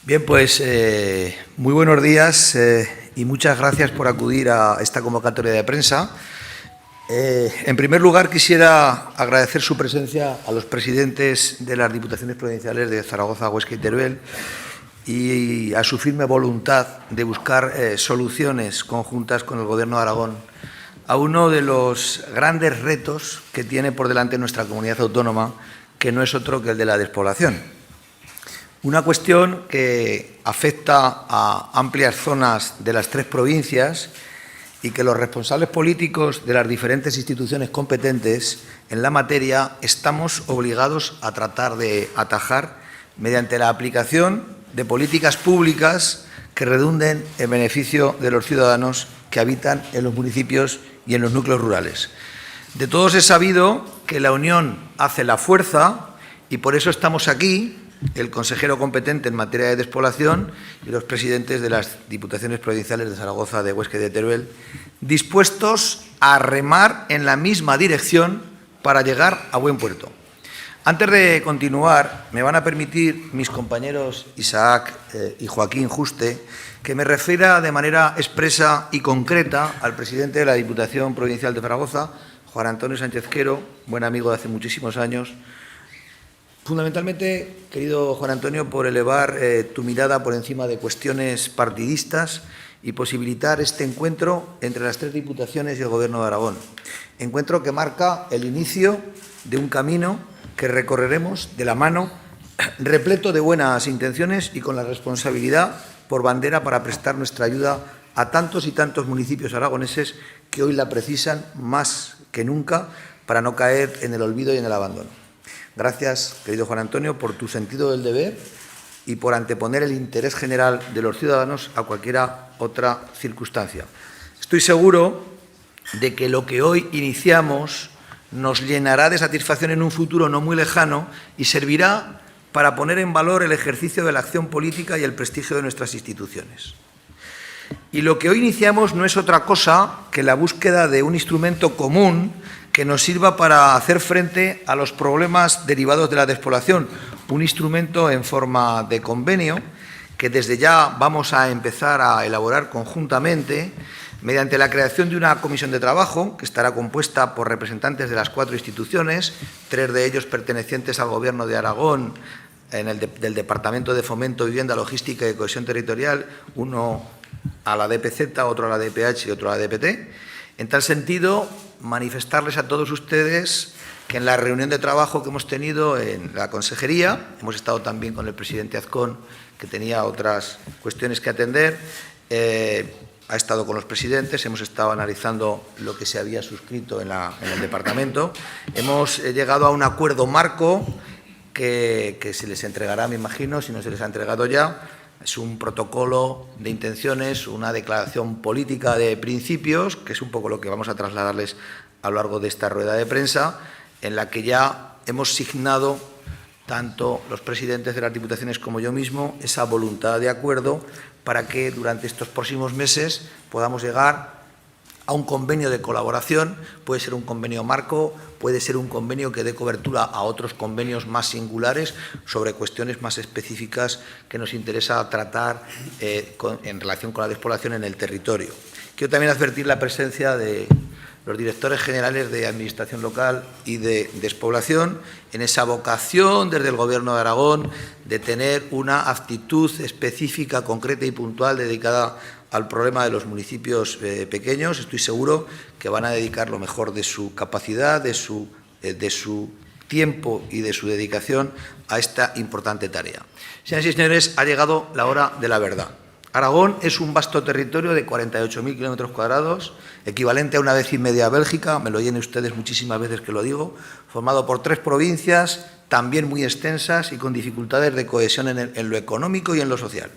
Bien, pues muy buenos días y muchas gracias por acudir a esta convocatoria de prensa. En primer lugar, quisiera agradecer su presencia a los presidentes de las Diputaciones Provinciales de Zaragoza, Huesca y Teruel y a su firme voluntad de buscar soluciones conjuntas con el Gobierno de Aragón a uno de los grandes retos que tiene por delante nuestra comunidad autónoma, que no es otro que el de la despoblación. Una cuestión que afecta a amplias zonas de las tres provincias y que los responsables políticos de las diferentes instituciones competentes en la materia estamos obligados a tratar de atajar mediante la aplicación de políticas públicas que redunden en beneficio de los ciudadanos que habitan en los municipios y en los núcleos rurales. De todos es sabido que la unión hace la fuerza y por eso estamos aquí, el consejero competente en materia de despoblación y los presidentes de las Diputaciones Provinciales de Zaragoza, de Huesca y de Teruel, dispuestos a remar en la misma dirección para llegar a buen puerto. Antes de continuar, me van a permitir mis compañeros Isaac y Joaquín Juste que me refiera de manera expresa y concreta al presidente de la Diputación Provincial de Zaragoza, Juan Antonio Sánchez Quero, buen amigo de hace muchísimos años. Fundamentalmente, querido Juan Antonio, por elevar tu mirada por encima de cuestiones partidistas y posibilitar este encuentro entre las tres diputaciones y el Gobierno de Aragón. Encuentro que marca el inicio de un camino que recorreremos de la mano, repleto de buenas intenciones y con la responsabilidad por bandera para prestar nuestra ayuda a tantos y tantos municipios aragoneses que hoy la precisan más que nunca para no caer en el olvido y en el abandono. Gracias, querido Juan Antonio, por tu sentido del deber y por anteponer el interés general de los ciudadanos a cualquier otra circunstancia. Estoy seguro de que lo que hoy iniciamos nos llenará de satisfacción en un futuro no muy lejano y servirá para poner en valor el ejercicio de la acción política y el prestigio de nuestras instituciones. Y lo que hoy iniciamos no es otra cosa que la búsqueda de un instrumento común que nos sirva para hacer frente a los problemas derivados de la despoblación, un instrumento en forma de convenio que desde ya vamos a empezar a elaborar conjuntamente mediante la creación de una comisión de trabajo que estará compuesta por representantes de las cuatro instituciones, tres de ellos pertenecientes al Gobierno de Aragón, del Departamento de Fomento, Vivienda, Logística y Cohesión Territorial, uno a la DPZ, otro a la DPH y otro a la DPT. En tal sentido, manifestarles a todos ustedes que en la reunión de trabajo que hemos tenido en la consejería, hemos estado también con el presidente Azcón, que tenía otras cuestiones que atender, ha estado con los presidentes, hemos estado analizando lo que se había suscrito en el departamento. Hemos llegado a un acuerdo marco que se les entregará, me imagino, si no se les ha entregado ya. Es un protocolo de intenciones, una declaración política de principios, que es un poco lo que vamos a trasladarles a lo largo de esta rueda de prensa, en la que ya hemos signado, tanto los presidentes de las diputaciones como yo mismo, esa voluntad de acuerdo para que durante estos próximos meses podamos llegar a un convenio de colaboración. Puede ser un convenio marco, puede ser un convenio que dé cobertura a otros convenios más singulares sobre cuestiones más específicas que nos interesa tratar en relación con la despoblación en el territorio. Quiero también advertir la presencia de los directores generales de Administración Local y de Despoblación en esa vocación desde el Gobierno de Aragón de tener una actitud específica, concreta y puntual dedicada al problema de los municipios pequeños. Estoy seguro que van a dedicar lo mejor de su capacidad, de su tiempo y de su dedicación a esta importante tarea. Señoras y señores, ha llegado la hora de la verdad. Aragón es un vasto territorio de 48.000 kilómetros cuadrados, equivalente a una vez y media a Bélgica, me lo oyen ustedes muchísimas veces que lo digo, formado por tres provincias, también muy extensas y con dificultades de cohesión en lo económico y en lo social.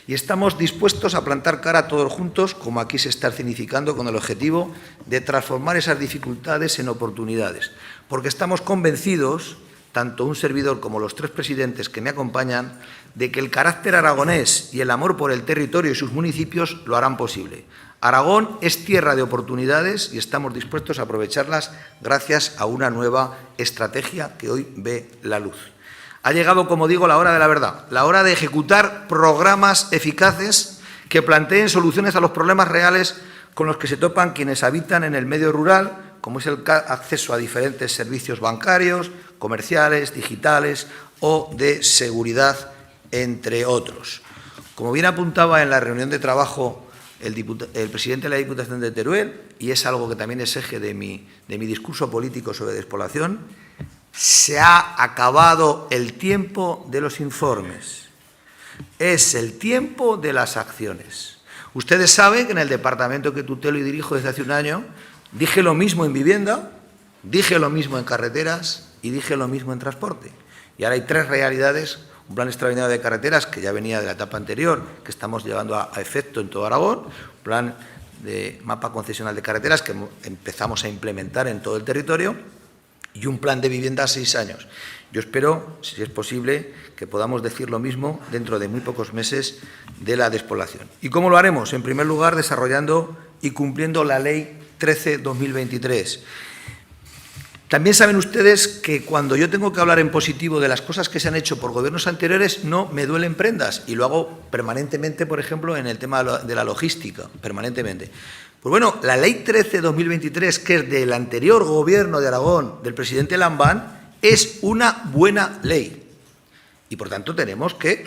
Y estamos dispuestos a plantar cara todos juntos, como aquí se está escenificando, con el objetivo de transformar esas dificultades en oportunidades, porque estamos convencidos, tanto un servidor como los tres presidentes que me acompañan, de que el carácter aragonés y el amor por el territorio y sus municipios lo harán posible. Aragón es tierra de oportunidades y estamos dispuestos a aprovecharlas gracias a una nueva estrategia que hoy ve la luz. Ha llegado, como digo, la hora de la verdad, la hora de ejecutar programas eficaces que planteen soluciones a los problemas reales con los que se topan quienes habitan en el medio rural, como es el acceso a diferentes servicios bancarios, comerciales, digitales o de seguridad, entre otros. Como bien apuntaba en la reunión de trabajo el presidente de la Diputación de Teruel, y es algo que también es eje de mi discurso político sobre despoblación, se ha acabado el tiempo de los informes. Es el tiempo de las acciones. Ustedes saben que en el departamento que tutelo y dirijo desde hace un año, dije lo mismo en vivienda, dije lo mismo en carreteras y dije lo mismo en transporte. Y ahora hay tres realidades: un plan extraordinario de carreteras, que ya venía de la etapa anterior, que estamos llevando a efecto en todo Aragón, un plan de mapa concesional de carreteras que empezamos a implementar en todo el territorio, y un plan de vivienda a 6 años. Yo espero, si es posible, que podamos decir lo mismo dentro de muy pocos meses de la despoblación. ¿Y cómo lo haremos? En primer lugar, desarrollando y cumpliendo la Ley 13/2023. También saben ustedes que cuando yo tengo que hablar en positivo de las cosas que se han hecho por gobiernos anteriores, no me duelen prendas, y lo hago permanentemente, por ejemplo, en el tema de la logística, permanentemente. Pues bueno, la Ley 13/2023, que es del anterior Gobierno de Aragón, del presidente Lambán, es una buena ley. Y, por tanto, tenemos que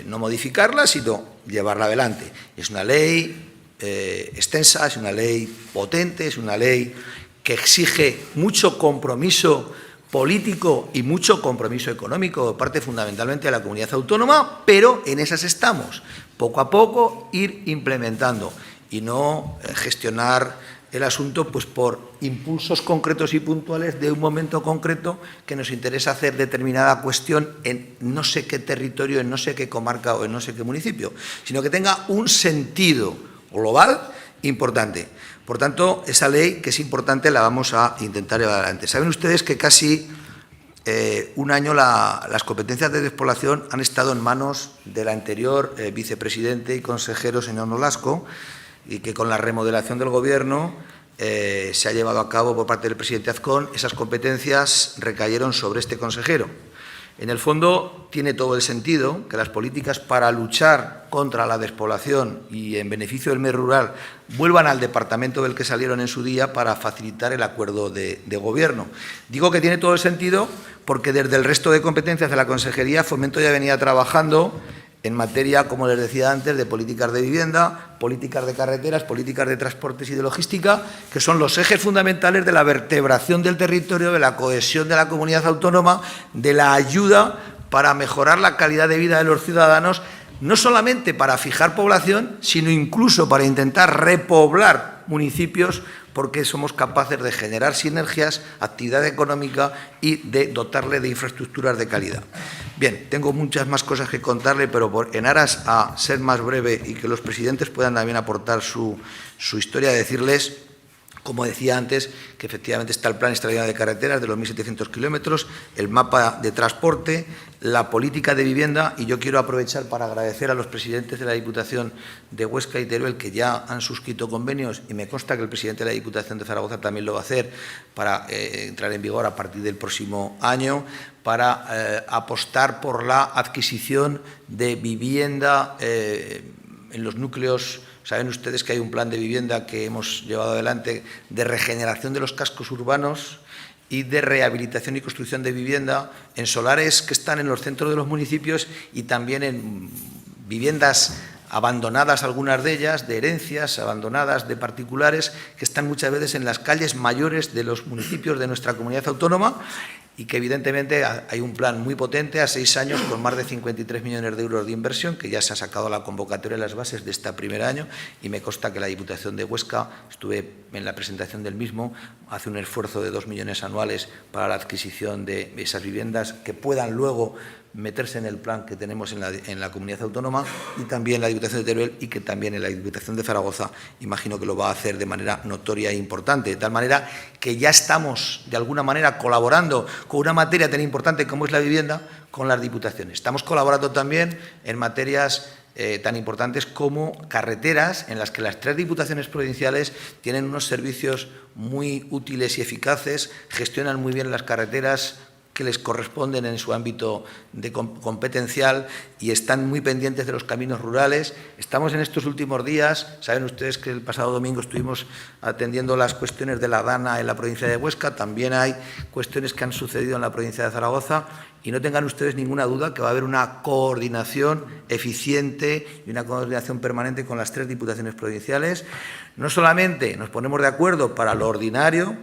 no modificarla, sino llevarla adelante. Es una ley extensa, es una ley potente, es una ley que exige mucho compromiso político y mucho compromiso económico de parte fundamentalmente de la comunidad autónoma, pero en esas estamos. Poco a poco ir implementando y no gestionar el asunto pues por impulsos concretos y puntuales de un momento concreto que nos interesa hacer determinada cuestión en no sé qué territorio, en no sé qué comarca o en no sé qué municipio, sino que tenga un sentido global importante. Por tanto, esa ley, que es importante, la vamos a intentar llevar adelante. Saben ustedes que casi un año las competencias de despoblación han estado en manos del anterior vicepresidente y consejero, señor Nolasco, y que con la remodelación del Gobierno se ha llevado a cabo por parte del presidente Azcón. Esas competencias recayeron sobre este consejero. En el fondo, tiene todo el sentido que las políticas para luchar contra la despoblación y en beneficio del medio rural vuelvan al departamento del que salieron en su día para facilitar el acuerdo de Gobierno. Digo que tiene todo el sentido porque desde el resto de competencias de la Consejería, Fomento ya venía trabajando en materia, como les decía antes, de políticas de vivienda, políticas de carreteras, políticas de transportes y de logística, que son los ejes fundamentales de la vertebración del territorio, de la cohesión de la comunidad autónoma, de la ayuda para mejorar la calidad de vida de los ciudadanos, no solamente para fijar población, sino incluso para intentar repoblar municipios, porque somos capaces de generar sinergias, actividad económica y de dotarle de infraestructuras de calidad. Bien, tengo muchas más cosas que contarle, pero en aras a ser más breve y que los presidentes puedan también aportar su historia, decirles, como decía antes, que efectivamente está el plan extraordinario de carreteras de los 1.700 kilómetros, el mapa de transporte, la política de vivienda, y yo quiero aprovechar para agradecer a los presidentes de la Diputación de Huesca y Teruel que ya han suscrito convenios, y me consta que el presidente de la Diputación de Zaragoza también lo va a hacer para entrar en vigor a partir del próximo año, para apostar por la adquisición de vivienda en los núcleos. Saben ustedes que hay un plan de vivienda que hemos llevado adelante de regeneración de los cascos urbanos y de rehabilitación y construcción de vivienda en solares que están en los centros de los municipios y también en viviendas abandonadas, algunas de ellas, de herencias, abandonadas de particulares, que están muchas veces en las calles mayores de los municipios de nuestra comunidad autónoma, y que evidentemente hay un plan muy potente a 6 años con más de 53 millones de euros de inversión, que ya se ha sacado la convocatoria de las bases de este primer año, y me consta que la Diputación de Huesca, estuve en la presentación del mismo, hace un esfuerzo de 2 millones anuales para la adquisición de esas viviendas que puedan luego meterse en el plan que tenemos en la comunidad autónoma, y también la Diputación de Teruel, y que también en la Diputación de Zaragoza imagino que lo va a hacer de manera notoria e importante, de tal manera que ya estamos de alguna manera colaborando con una materia tan importante como es la vivienda con las diputaciones. Estamos colaborando también en materias tan importantes como carreteras, en las que las 3 diputaciones provinciales tienen unos servicios muy útiles y eficaces, gestionan muy bien las carreteras, que les corresponden en su ámbito competencial y están muy pendientes de los caminos rurales. Estamos en estos últimos días, saben ustedes que el pasado domingo estuvimos atendiendo las cuestiones de la Dana en la provincia de Huesca, también hay cuestiones que han sucedido en la provincia de Zaragoza y no tengan ustedes ninguna duda que va a haber una coordinación eficiente y una coordinación permanente con las 3 diputaciones provinciales. No solamente nos ponemos de acuerdo para lo ordinario,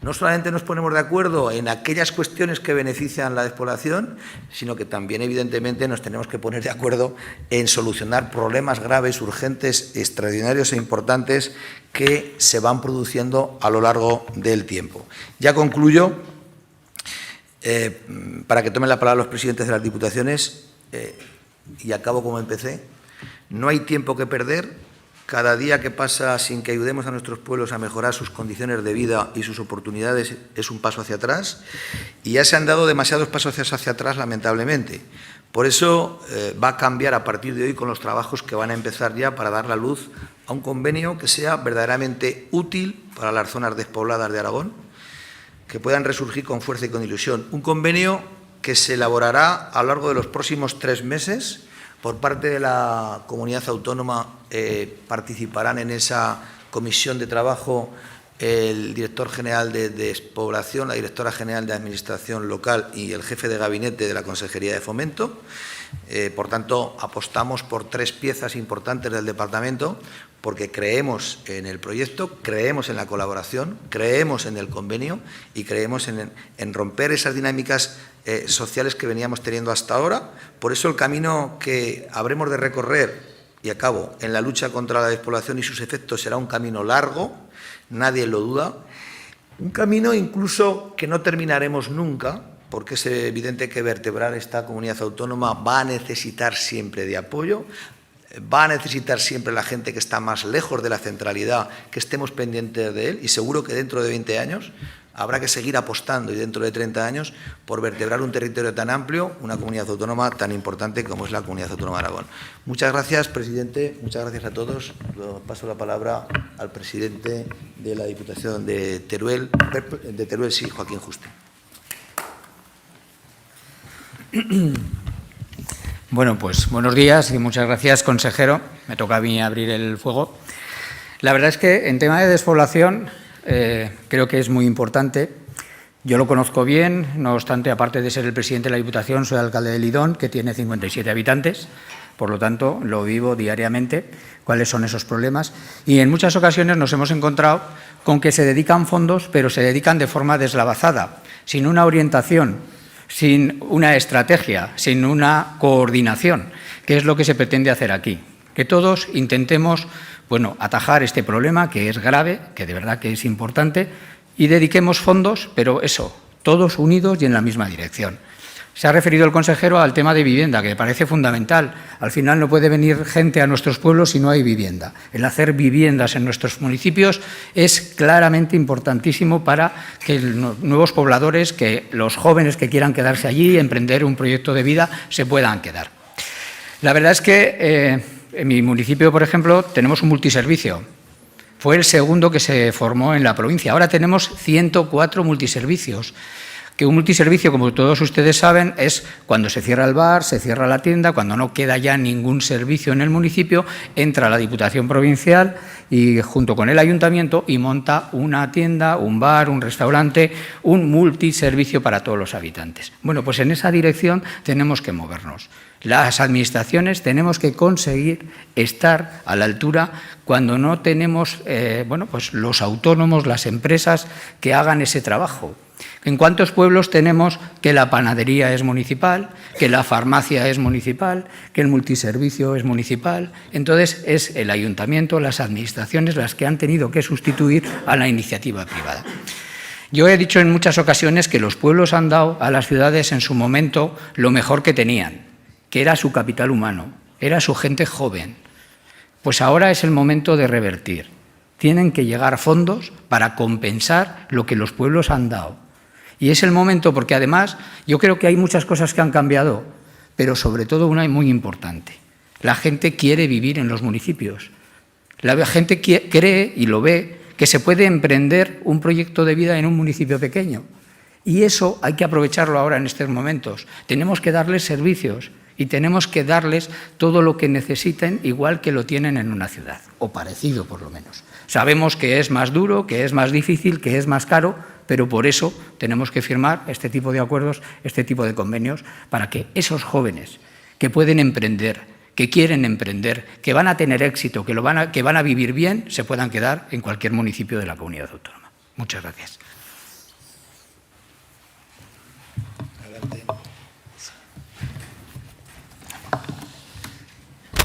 no solamente nos ponemos de acuerdo en aquellas cuestiones que benefician la despoblación, sino que también, evidentemente, nos tenemos que poner de acuerdo en solucionar problemas graves, urgentes, extraordinarios e importantes que se van produciendo a lo largo del tiempo. Ya concluyo, para que tomen la palabra los presidentes de las diputaciones, y acabo como empecé. No hay tiempo que perder. Cada día que pasa sin que ayudemos a nuestros pueblos a mejorar sus condiciones de vida y sus oportunidades es un paso hacia atrás y ya se han dado demasiados pasos hacia atrás, lamentablemente. Por eso va a cambiar a partir de hoy con los trabajos que van a empezar ya para dar la luz a un convenio que sea verdaderamente útil para las zonas despobladas de Aragón, que puedan resurgir con fuerza y con ilusión. Un convenio que se elaborará a lo largo de los próximos 3 meses. Por parte de la comunidad autónoma participarán en esa comisión de trabajo el director general de Despoblación, la directora general de Administración Local y el jefe de gabinete de la Consejería de Fomento. Por tanto, apostamos por 3 piezas importantes del departamento porque creemos en el proyecto, creemos en la colaboración, creemos en el convenio y creemos en romper esas dinámicas sociales que veníamos teniendo hasta ahora. Por eso el camino que habremos de recorrer, y acabo, en la lucha contra la despoblación y sus efectos será un camino largo, nadie lo duda, un camino incluso que no terminaremos nunca, porque es evidente que vertebrar esta comunidad autónoma va a necesitar siempre de apoyo, va a necesitar siempre la gente que está más lejos de la centralidad, que estemos pendientes de él y seguro que dentro de 20 años habrá que seguir apostando y dentro de 30 años por vertebrar un territorio tan amplio, una comunidad autónoma tan importante como es la Comunidad Autónoma de Aragón. Muchas gracias, presidente, muchas gracias a todos. Paso la palabra al presidente de la Diputación de Teruel, sí, Joaquín Juste. Bueno, pues buenos días y muchas gracias, consejero. Me toca a mí abrir el fuego. La verdad es que en tema de despoblación creo que es muy importante. Yo lo conozco bien, no obstante, aparte de ser el presidente de la Diputación, soy alcalde de Lidón, que tiene 57 habitantes. Por lo tanto, lo vivo diariamente, cuáles son esos problemas. Y en muchas ocasiones nos hemos encontrado con que se dedican fondos, pero se dedican de forma deslavazada, sin una orientación, sin una estrategia, sin una coordinación, que es lo que se pretende hacer aquí. Que todos intentemos, bueno, atajar este problema, que es grave, que de verdad que es importante, y dediquemos fondos, pero eso, todos unidos y en la misma dirección. Se ha referido el consejero al tema de vivienda, que me parece fundamental. Al final no puede venir gente a nuestros pueblos si no hay vivienda. El hacer viviendas en nuestros municipios es claramente importantísimo para que los nuevos pobladores, que los jóvenes que quieran quedarse allí y emprender un proyecto de vida, se puedan quedar. La verdad es que en mi municipio, por ejemplo, tenemos un multiservicio. Fue el segundo que se formó en la provincia. Ahora tenemos 104 multiservicios. Que un multiservicio, como todos ustedes saben, es cuando se cierra el bar, se cierra la tienda, cuando no queda ya ningún servicio en el municipio, entra la Diputación Provincial y junto con el Ayuntamiento y monta una tienda, un bar, un restaurante, un multiservicio para todos los habitantes. Bueno, pues en esa dirección tenemos que movernos. Las administraciones tenemos que conseguir estar a la altura cuando no tenemos pues los autónomos, las empresas que hagan ese trabajo. ¿En cuántos pueblos tenemos que la panadería es municipal, que la farmacia es municipal, que el multiservicio es municipal? Entonces, es el ayuntamiento, las administraciones las que han tenido que sustituir a la iniciativa privada. Yo he dicho en muchas ocasiones que los pueblos han dado a las ciudades en su momento lo mejor que tenían, que era su capital humano, era su gente joven. Pues ahora es el momento de revertir. Tienen que llegar fondos para compensar lo que los pueblos han dado. Y es el momento porque, además, yo creo que hay muchas cosas que han cambiado, pero sobre todo una muy importante. La gente quiere vivir en los municipios. La gente cree y lo ve que se puede emprender un proyecto de vida en un municipio pequeño. Y eso hay que aprovecharlo ahora en estos momentos. Tenemos que darles servicios y tenemos que darles todo lo que necesiten, igual que lo tienen en una ciudad, o parecido por lo menos. Sabemos que es más duro, que es más difícil, que es más caro, pero por eso tenemos que firmar este tipo de acuerdos, este tipo de convenios, para que esos jóvenes que pueden emprender, que quieren emprender, que van a tener éxito, que van a vivir bien, se puedan quedar en cualquier municipio de la comunidad autónoma. Muchas gracias.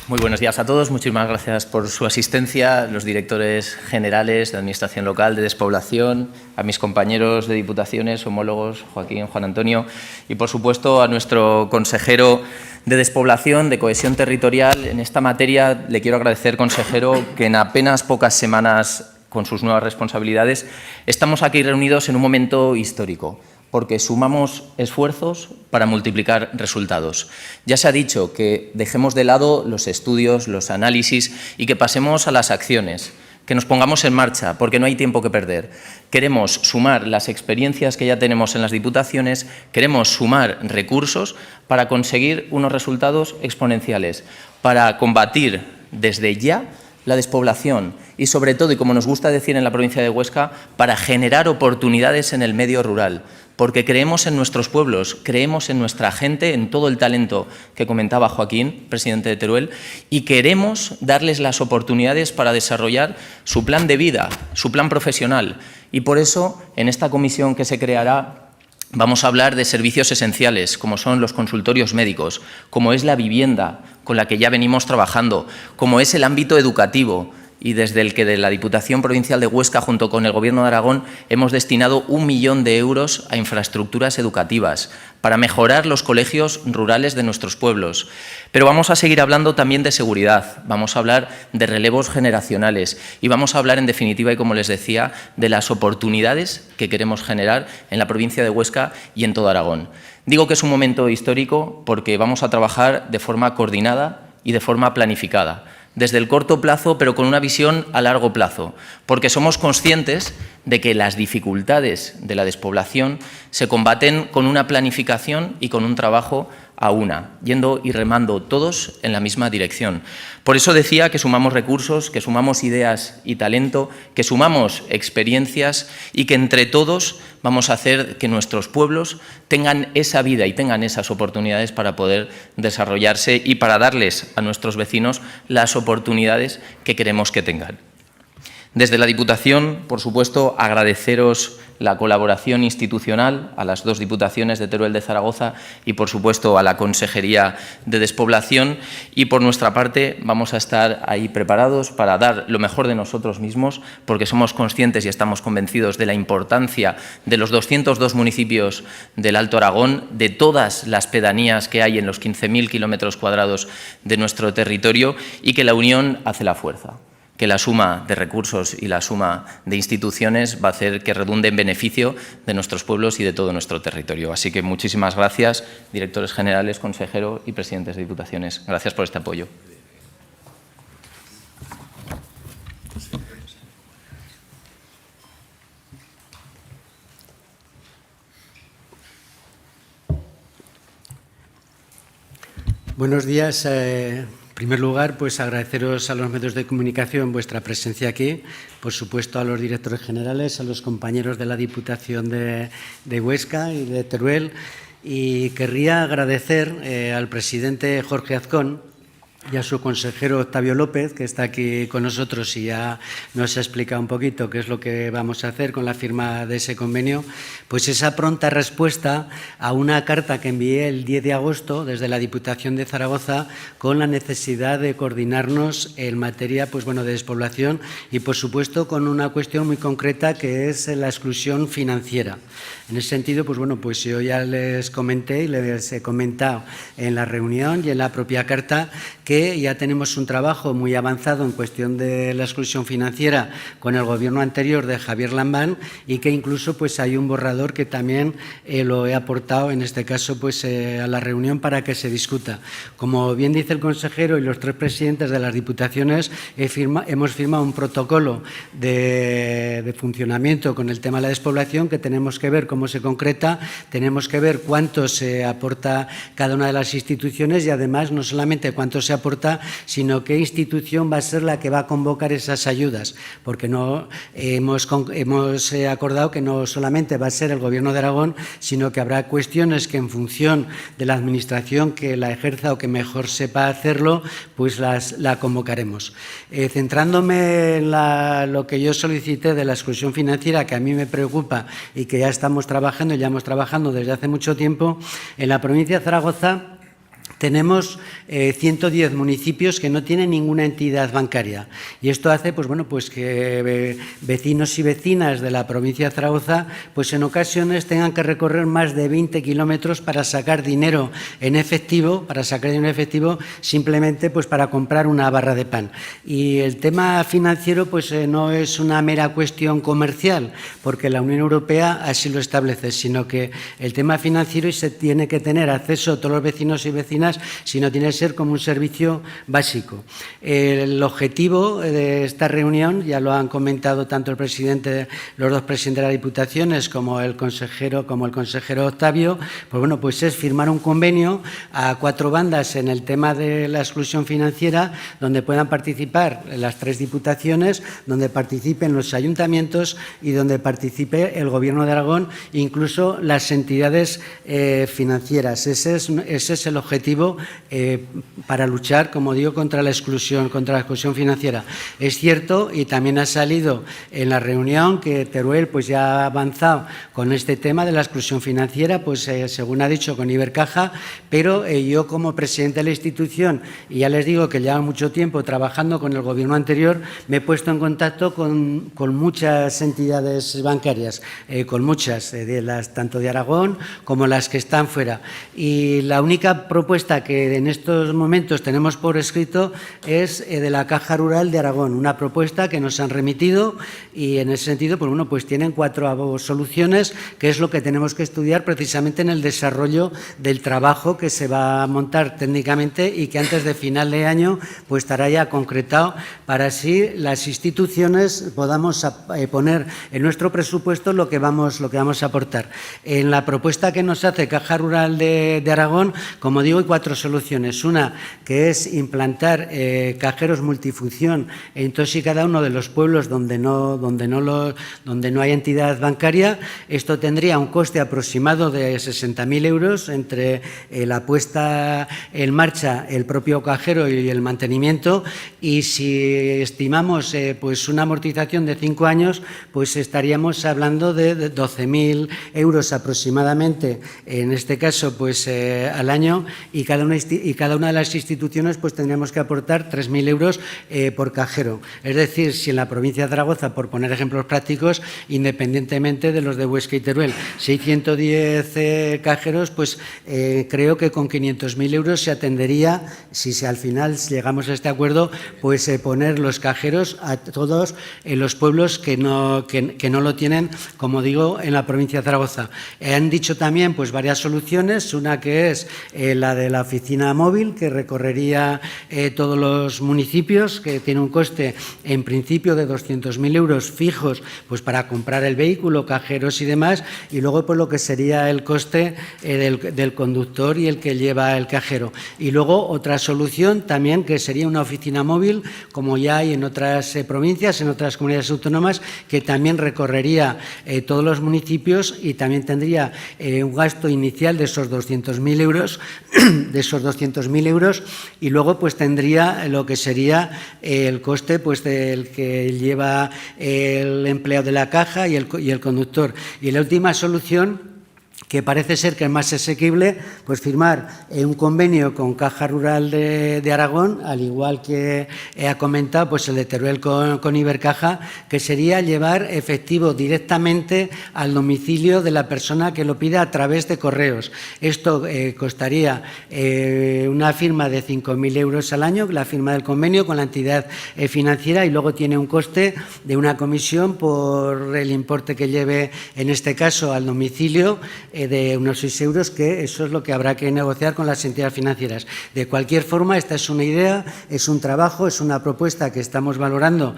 Muy buenos días a todos. Muchísimas gracias por su asistencia, los directores generales de Administración Local, de Despoblación, a mis compañeros de diputaciones, homólogos, Joaquín, Juan Antonio, y, por supuesto, a nuestro consejero de Despoblación, de Cohesión Territorial. En esta materia le quiero agradecer, consejero, que en apenas pocas semanas, con sus nuevas responsabilidades, estamos aquí reunidos en un momento histórico, porque sumamos esfuerzos para multiplicar resultados. Ya se ha dicho que dejemos de lado los estudios, los análisis y que pasemos a las acciones, que nos pongamos en marcha, porque no hay tiempo que perder. Queremos sumar las experiencias que ya tenemos en las diputaciones, queremos sumar recursos para conseguir unos resultados exponenciales, para combatir desde ya la despoblación y, sobre todo, y como nos gusta decir en la provincia de Huesca, para generar oportunidades en el medio rural, porque creemos en nuestros pueblos, creemos en nuestra gente, en todo el talento que comentaba Joaquín, presidente de Teruel, y queremos darles las oportunidades para desarrollar su plan de vida, su plan profesional. Y por eso, en esta comisión que se creará, vamos a hablar de servicios esenciales, como son los consultorios médicos, como es la vivienda, con la que ya venimos trabajando, como es el ámbito educativo, y desde el que de la Diputación Provincial de Huesca, junto con el Gobierno de Aragón, hemos destinado 1 millón de euros a infraestructuras educativas para mejorar los colegios rurales de nuestros pueblos. Pero vamos a seguir hablando también de seguridad, vamos a hablar de relevos generacionales y vamos a hablar, en definitiva, y como les decía, de las oportunidades que queremos generar en la provincia de Huesca y en todo Aragón. Digo que es un momento histórico porque vamos a trabajar de forma coordinada y de forma planificada, desde el corto plazo, pero con una visión a largo plazo, porque somos conscientes de que las dificultades de la despoblación se combaten con una planificación y con un trabajo a una, yendo y remando todos en la misma dirección. Por eso decía que sumamos recursos, que sumamos ideas y talento, que sumamos experiencias y que entre todos vamos a hacer que nuestros pueblos tengan esa vida y tengan esas oportunidades para poder desarrollarse y para darles a nuestros vecinos las oportunidades que queremos que tengan. Desde la Diputación, por supuesto, agradeceros la colaboración institucional a las 2 diputaciones de Teruel, de Zaragoza y, por supuesto, a la Consejería de Despoblación. Y, por nuestra parte, vamos a estar ahí preparados para dar lo mejor de nosotros mismos, porque somos conscientes y estamos convencidos de la importancia de los 202 municipios del Alto Aragón, de todas las pedanías que hay en los 15.000 kilómetros cuadrados de nuestro territorio, y que la unión hace la fuerza, que la suma de recursos y la suma de instituciones va a hacer que redunde en beneficio de nuestros pueblos y de todo nuestro territorio. Así que muchísimas gracias, directores generales, consejero y presidentes de diputaciones. Gracias por este apoyo. Buenos días. En primer lugar, pues agradeceros a los medios de comunicación vuestra presencia aquí, por supuesto a los directores generales, a los compañeros de la Diputación de Huesca y de Teruel, y querría agradecer al presidente Jorge Azcón y a su consejero Octavio López, que está aquí con nosotros y ya nos ha explicado un poquito qué es lo que vamos a hacer con la firma de ese convenio, pues esa pronta respuesta a una carta que envié el 10 de agosto desde la Diputación de Zaragoza con la necesidad de coordinarnos en materia de despoblación y, por supuesto, con una cuestión muy concreta que es la exclusión financiera. En ese sentido, pues yo ya les comenté y les he comentado en la reunión y en la propia carta que que ya tenemos un trabajo muy avanzado en cuestión de la exclusión financiera con el Gobierno anterior de Javier Lambán y que incluso pues hay un borrador que también lo he aportado, en este caso, pues a la reunión para que se discuta. Como bien dice el consejero y los tres presidentes de las diputaciones, hemos firmado un protocolo de funcionamiento con el tema de la despoblación que tenemos que ver cómo se concreta, tenemos que ver cuánto se aporta cada una de las instituciones y, además, no solamente cuánto se aporta, sino qué institución va a ser la que va a convocar esas ayudas, porque no hemos acordado que no solamente va a ser el Gobierno de Aragón, sino que habrá cuestiones que, en función de la Administración que la ejerza o que mejor sepa hacerlo, pues la convocaremos. Centrándome en lo que yo solicité de la exclusión financiera, que a mí me preocupa y que ya estamos trabajando, desde hace mucho tiempo, en la provincia de Zaragoza tenemos 110 municipios que no tienen ninguna entidad bancaria y esto hace pues que vecinos y vecinas de la provincia de Zaragoza pues en ocasiones tengan que recorrer más de 20 kilómetros para sacar dinero en efectivo, simplemente pues para comprar una barra de pan. Y el tema financiero pues no es una mera cuestión comercial, porque la Unión Europea así lo establece, sino que el tema financiero y se tiene que tener acceso a todos los vecinos y vecinas, sino tiene que ser como un servicio básico. El objetivo de esta reunión, ya lo han comentado tanto los dos presidentes de las diputaciones como el consejero Octavio, pues es firmar un convenio a 4 bandas en el tema de la exclusión financiera, donde puedan participar las 3 diputaciones, donde participen los ayuntamientos y donde participe el Gobierno de Aragón, incluso las entidades financieras. Ese es el objetivo para luchar, como digo, contra la exclusión financiera. Es cierto, y también ha salido en la reunión, que Teruel pues ya ha avanzado con este tema de la exclusión financiera, pues según ha dicho, con Ibercaja, pero yo como presidente de la institución, y ya les digo que llevo mucho tiempo trabajando con el Gobierno anterior, me he puesto en contacto con muchas entidades bancarias, con muchas, tanto de Aragón como las que están fuera. Y la única propuesta que en estos momentos tenemos por escrito es de la Caja Rural de Aragón, una propuesta que nos han remitido y en ese sentido pues tienen 4 soluciones, que es lo que tenemos que estudiar precisamente en el desarrollo del trabajo que se va a montar técnicamente y que antes de final de año pues estará ya concretado para así las instituciones podamos poner en nuestro presupuesto lo que vamos a aportar. En la propuesta que nos hace Caja Rural de Aragón, como digo, hay 4 soluciones. Una, que es implantar cajeros multifunción en todos y cada uno de los pueblos donde no hay entidad bancaria. Esto tendría un coste aproximado de 60.000 euros entre la puesta en marcha, el propio cajero y el mantenimiento, y si estimamos pues una amortización de 5 años, pues estaríamos hablando de 12.000 euros aproximadamente, en este caso pues al año, y cada una de las instituciones pues tendríamos que aportar 3.000 euros por cajero. Es decir, si en la provincia de Zaragoza, por poner ejemplos prácticos, independientemente de los de Huesca y Teruel, si hay 110 cajeros, pues creo que con 500.000 euros se atendería, si al final llegamos a este acuerdo, pues poner los cajeros a todos en los pueblos que no lo tienen, como digo, en la provincia de Zaragoza. Han dicho también pues varias soluciones, una que es la de la oficina móvil, que recorrería todos los municipios, que tiene un coste en principio de 200.000 euros fijos pues para comprar el vehículo, cajeros y demás, y luego pues lo que sería el coste del conductor y el que lleva el cajero. Y luego otra solución también, que sería una oficina móvil, como ya hay en otras provincias, en otras comunidades autónomas, que también recorrería todos los municipios y también tendría un gasto inicial de esos 200.000 euros, y luego pues tendría lo que sería el coste pues del que lleva el empleado de la caja y el conductor. Y la última solución, que parece ser que es más asequible, pues firmar un convenio con Caja Rural de Aragón, al igual que ha comentado pues el de Teruel con Ibercaja, que sería llevar efectivo directamente al domicilio de la persona que lo pida a través de correos. Esto costaría una firma de 5.000 euros al año, la firma del convenio con la entidad financiera, y luego tiene un coste de una comisión por el importe que lleve, en este caso, al domicilio, de unos 6 euros, que eso es lo que habrá que negociar con las entidades financieras. De cualquier forma, esta es una idea, es un trabajo, es una propuesta que estamos valorando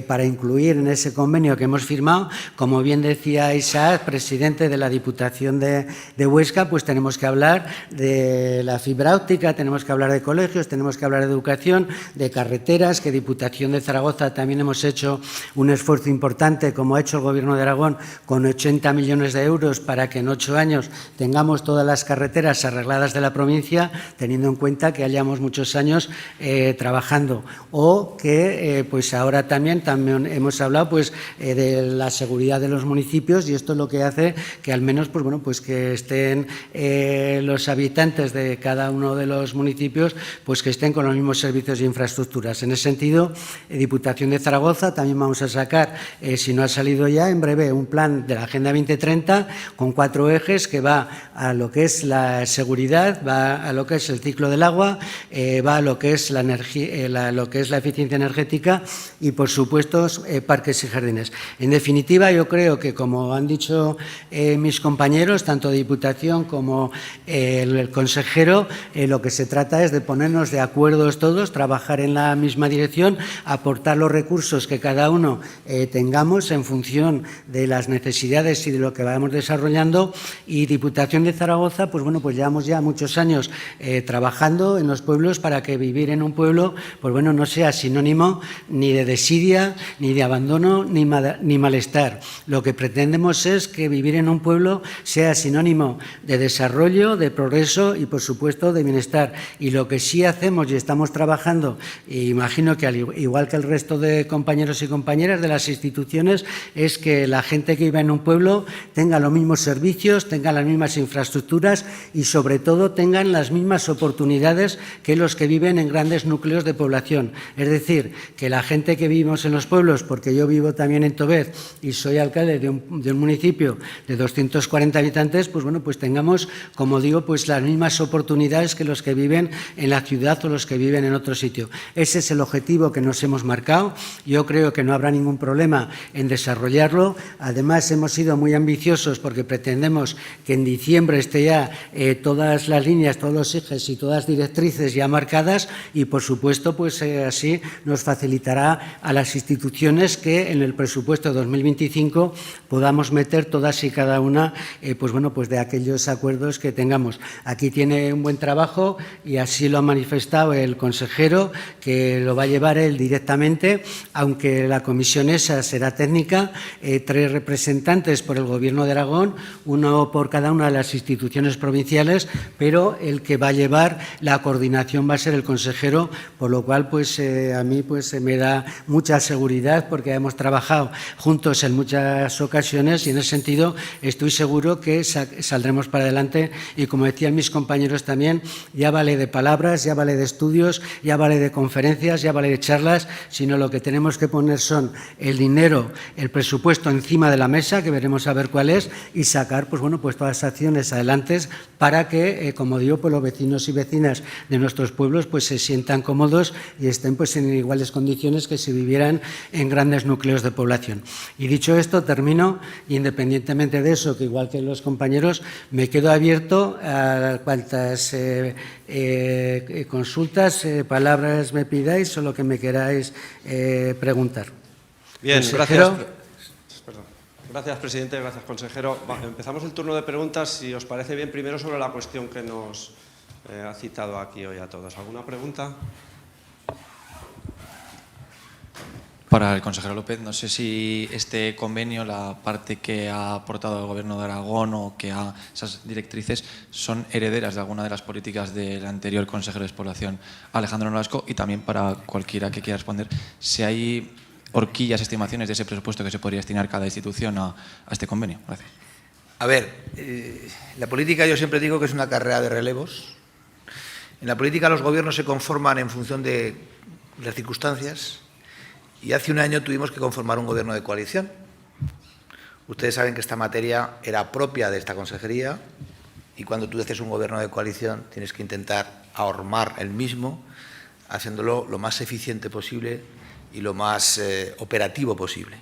para incluir en ese convenio que hemos firmado. Como bien decía Isaac, presidente de la Diputación de Huesca, pues tenemos que hablar de la fibra óptica, tenemos que hablar de colegios, tenemos que hablar de educación, de carreteras, que Diputación de Zaragoza también hemos hecho un esfuerzo importante, como ha hecho el Gobierno de Aragón, con 80 millones de euros para que en 8 años tengamos todas las carreteras arregladas de la provincia, teniendo en cuenta que hayamos muchos años trabajando. O que pues ahora también hemos hablado pues, de la seguridad de los municipios, y esto es lo que hace que al menos pues, bueno, pues que estén los habitantes de cada uno de los municipios pues que estén con los mismos servicios e infraestructuras. En ese sentido, Diputación de Zaragoza también vamos a sacar, si no ha salido ya, en breve un plan de la Agenda 2030 con 4 ejes que va a lo que es la seguridad, va a lo que es el ciclo del agua, va a lo que es la energía, lo que es la eficiencia energética y, por supuesto, parques y jardines. En definitiva, yo creo que, como han dicho mis compañeros, tanto de Diputación como el consejero, lo que se trata es de ponernos de acuerdo todos, trabajar en la misma dirección, aportar los recursos que cada uno tengamos en función de las necesidades y de lo que vayamos desarrollando. Y Diputación de Zaragoza, pues bueno, pues llevamos ya muchos años trabajando en los pueblos para que vivir en un pueblo, pues bueno, no sea sinónimo ni de desidia, ni de abandono, ni malestar. Lo que pretendemos es que vivir en un pueblo sea sinónimo de desarrollo, de progreso y, por supuesto, de bienestar. Y lo que sí hacemos y estamos trabajando, e imagino que al igual que el resto de compañeros y compañeras de las instituciones, es que la gente que vive en un pueblo tenga los mismos servicios, tenga las mismas infraestructuras y, sobre todo, tengan las mismas oportunidades que los que viven en grandes núcleos de población. Es decir, que la gente que vivimos en los pueblos, porque yo vivo también en Tobez y soy alcalde de un municipio de 240 habitantes, pues bueno, pues tengamos, como digo, pues las mismas oportunidades que los que viven en la ciudad o los que viven en otro sitio. Ese es el objetivo que nos hemos marcado. Yo creo que no habrá ningún problema en desarrollarlo. Además, hemos sido muy ambiciosos porque pretendemos que en diciembre esté ya todas las líneas, todos los ejes y todas las directrices ya marcadas y, por supuesto, pues así nos facilitará a las instituciones que en el presupuesto de 2025 podamos meter todas y cada una pues bueno, pues de aquellos acuerdos que tengamos. Aquí tiene un buen trabajo y así lo ha manifestado el consejero, que lo va a llevar él directamente, aunque la comisión esa será técnica, 3 representantes por el Gobierno de Aragón, 1 por cada una de las instituciones provinciales, pero el que va a llevar la coordinación va a ser el consejero, por lo cual pues a mí pues me da mucha seguridad porque hemos trabajado juntos en muchas ocasiones y en ese sentido estoy seguro que saldremos para adelante y, como decían mis compañeros también, ya vale de palabras, ya vale de estudios, ya vale de conferencias, ya vale de charlas, sino lo que tenemos que poner son el dinero, el presupuesto encima de la mesa, que veremos a ver cuál es, y sacar pues bueno, pues todas las acciones adelante para que, como digo, pues los vecinos y vecinas de nuestros pueblos pues se sientan cómodos y estén pues en iguales condiciones que si vivieran en grandes núcleos de población. Y dicho esto, termino, independientemente de eso, que igual que los compañeros, me quedo abierto a cuantas consultas, palabras me pidáis o lo que me queráis preguntar. Bien, consejero. Gracias, presidente. Gracias, consejero. Empezamos el turno de preguntas, si os parece bien, primero sobre la cuestión que nos ha citado aquí hoy a todos. ¿Alguna pregunta? Para el consejero López, no sé si este convenio, la parte que ha aportado el Gobierno de Aragón o que esas directrices son herederas de alguna de las políticas del anterior consejero de Despoblación, Alejandro Nolasco, y también para cualquiera que quiera responder, si hay horquillas, estimaciones de ese presupuesto que se podría destinar cada institución a este convenio. Gracias. A ver, la política yo siempre digo que es una carrera de relevos. En la política los gobiernos se conforman en función de las circunstancias y hace un año tuvimos que conformar un gobierno de coalición. Ustedes saben que esta materia era propia de esta consejería y cuando tú haces un gobierno de coalición tienes que intentar ahormar el mismo, haciéndolo lo más eficiente posible y lo más operativo posible.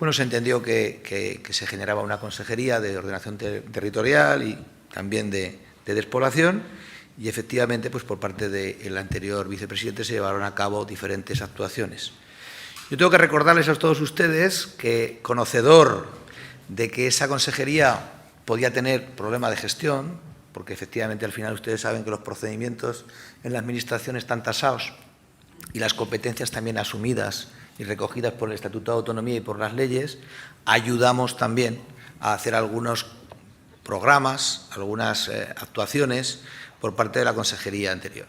Bueno, se entendió que se generaba una consejería de ordenación territorial y también de despoblación y efectivamente pues por parte del anterior vicepresidente se llevaron a cabo diferentes actuaciones. Yo tengo que recordarles a todos ustedes que, conocedor de que esa consejería podía tener problemas de gestión, porque efectivamente al final ustedes saben que los procedimientos en la Administración están tasados y las competencias también asumidas y recogidas por el Estatuto de Autonomía y por las leyes, ayudamos también a hacer algunos programas, algunas actuaciones por parte de la consejería anterior.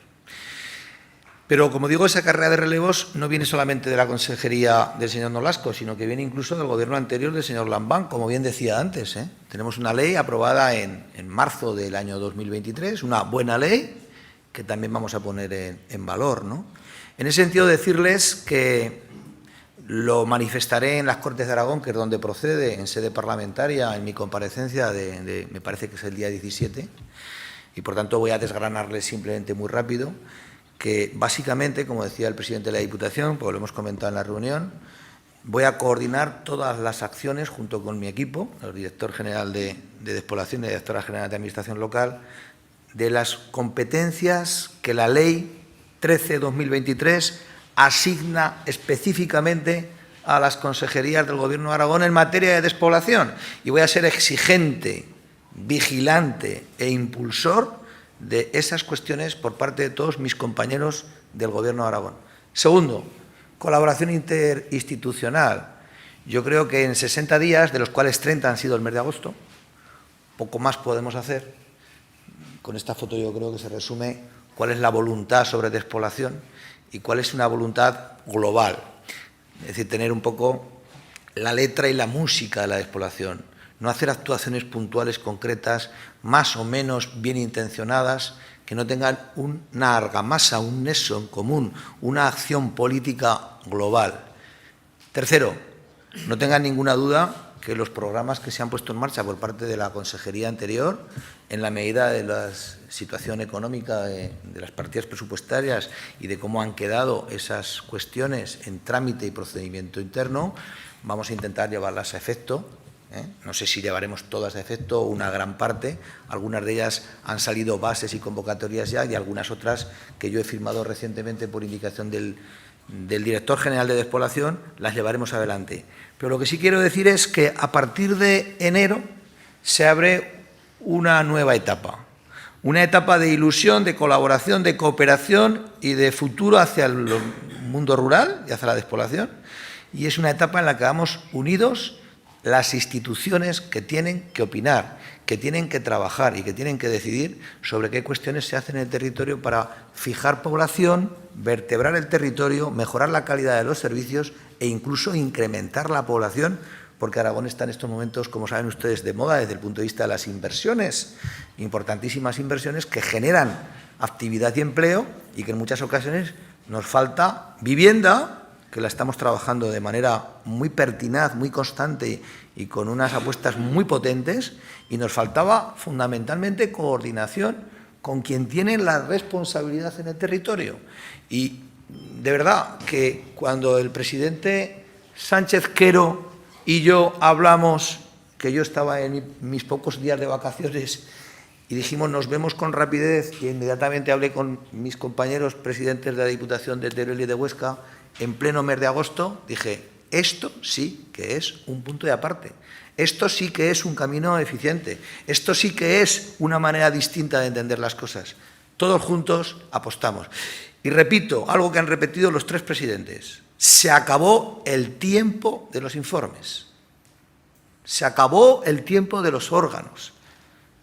Pero, como digo, esa carrera de relevos no viene solamente de la consejería del señor Nolasco, sino que viene incluso del gobierno anterior del señor Lambán, como bien decía antes. Tenemos una ley aprobada en marzo del año 2023, una buena ley que también vamos a poner en valor, ¿no? En ese sentido, decirles que lo manifestaré en las Cortes de Aragón, que es donde procede, en sede parlamentaria, en mi comparecencia me parece que es el día 17, y por tanto voy a desgranarles simplemente muy rápido, que básicamente, como decía el presidente de la Diputación, porque lo hemos comentado en la reunión, voy a coordinar todas las acciones junto con mi equipo, el director general de Despoblación y la directora general de Administración Local, de las competencias que la Ley 13/2023 asigna específicamente a las consejerías del Gobierno de Aragón en materia de despoblación. Y voy a ser exigente, vigilante e impulsor de esas cuestiones por parte de todos mis compañeros del Gobierno de Aragón. Segundo, colaboración interinstitucional. Yo creo que en 60 días, de los cuales 30 han sido el mes de agosto, poco más podemos hacer. Con esta foto yo creo que se resume cuál es la voluntad sobre despoblación y cuál es una voluntad global. Es decir, tener un poco la letra y la música de la despoblación. No hacer actuaciones puntuales concretas, más o menos bien intencionadas, que no tengan una argamasa, un nexo en común, una acción política global. Tercero, no tengan ninguna duda que los programas que se han puesto en marcha por parte de la consejería anterior, en la medida de la situación económica de las partidas presupuestarias y de cómo han quedado esas cuestiones en trámite y procedimiento interno, vamos a intentar llevarlas a efecto. No sé si llevaremos todas a efecto o una gran parte. Algunas de ellas han salido bases y convocatorias ya y algunas otras que yo he firmado recientemente por indicación del director general de Despoblación, las llevaremos adelante. Pero lo que sí quiero decir es que a partir de enero se abre una nueva etapa. Una etapa de ilusión, de colaboración, de cooperación y de futuro hacia el mundo rural y hacia la despoblación. Y es una etapa en la que vamos unidos las instituciones que tienen que opinar, que tienen que trabajar y que tienen que decidir sobre qué cuestiones se hacen en el territorio para fijar población, vertebrar el territorio, mejorar la calidad de los servicios e incluso incrementar la población, porque Aragón está en estos momentos, como saben ustedes, de moda desde el punto de vista de las inversiones, importantísimas inversiones que generan actividad y empleo y que en muchas ocasiones nos falta vivienda, que la estamos trabajando de manera muy pertinaz, muy constante y con unas apuestas muy potentes, y nos faltaba fundamentalmente coordinación con quien tiene la responsabilidad en el territorio. Y de verdad que cuando el presidente Sánchez Quero y yo hablamos, que yo estaba en mis pocos días de vacaciones, y dijimos nos vemos con rapidez, y inmediatamente hablé con mis compañeros presidentes de la Diputación de Teruel y de Huesca, en pleno mes de agosto, dije, esto sí que es un punto de aparte, esto sí que es un camino eficiente, esto sí que es una manera distinta de entender las cosas. Todos juntos apostamos. Y repito, algo que han repetido los tres presidentes, se acabó el tiempo de los informes, se acabó el tiempo de los órganos.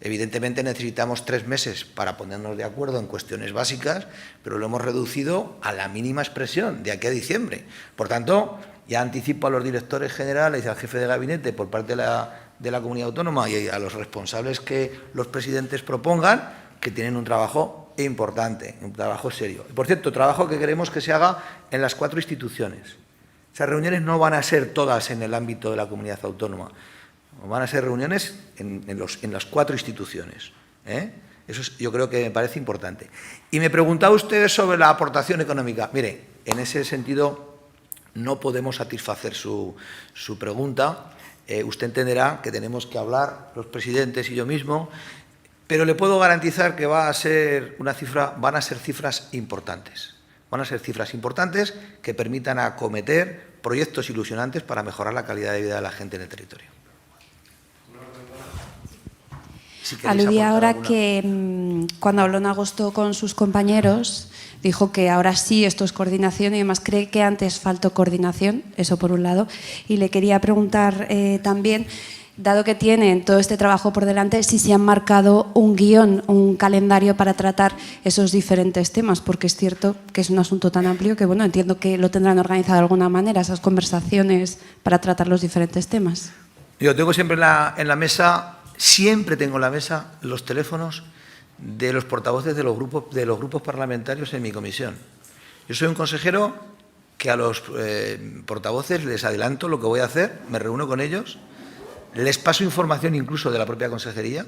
Evidentemente necesitamos 3 meses para ponernos de acuerdo en cuestiones básicas, pero lo hemos reducido a la mínima expresión de aquí a diciembre. Por tanto, Ya anticipo a los directores generales y al jefe de gabinete por parte de la comunidad autónoma y a los responsables que los presidentes propongan, que tienen un trabajo importante, un trabajo serio. Por cierto, trabajo que queremos que se haga en las 4 instituciones. Esas reuniones no van a ser todas en el ámbito de la comunidad autónoma, van a ser reuniones en las 4 instituciones. Eso yo creo que me parece importante. Y me preguntaba usted sobre la aportación económica. Mire, en ese sentido no podemos satisfacer su pregunta. Usted entenderá que tenemos que hablar, los presidentes y yo mismo, pero le puedo garantizar que van a ser cifras importantes. Van a ser cifras importantes que permitan acometer proyectos ilusionantes para mejorar la calidad de vida de la gente en el territorio. Aludía ahora que cuando habló en agosto con sus compañeros, dijo que ahora sí esto es coordinación y además cree que antes faltó coordinación, eso por un lado. Y le quería preguntar también, dado que tienen todo este trabajo por delante, si se han marcado un guión, un calendario para tratar esos diferentes temas, porque es cierto que es un asunto tan amplio que, bueno, entiendo que lo tendrán organizado de alguna manera, esas conversaciones para tratar los diferentes temas. Yo tengo siempre en la mesa, siempre tengo en la mesa los teléfonos de los portavoces de los grupos parlamentarios en mi comisión. Yo soy un consejero que a los portavoces les adelanto lo que voy a hacer, me reúno con ellos, les paso información incluso de la propia consejería.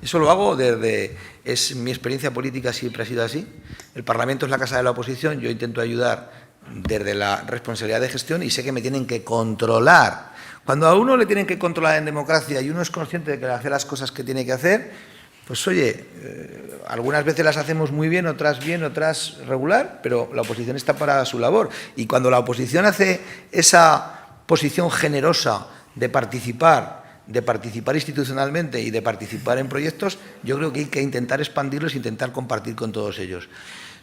Eso lo hago es mi experiencia política, siempre ha sido así. El Parlamento es la casa de la oposición, yo intento ayudar desde la responsabilidad de gestión y sé que me tienen que controlar. Cuando a uno le tienen que controlar en democracia y uno es consciente de que hace las cosas que tiene que hacer, pues oye, algunas veces las hacemos muy bien, otras regular, pero la oposición está para su labor. Y cuando la oposición hace esa posición generosa de participar institucionalmente y de participar en proyectos, yo creo que hay que intentar expandirlos e intentar compartir con todos ellos.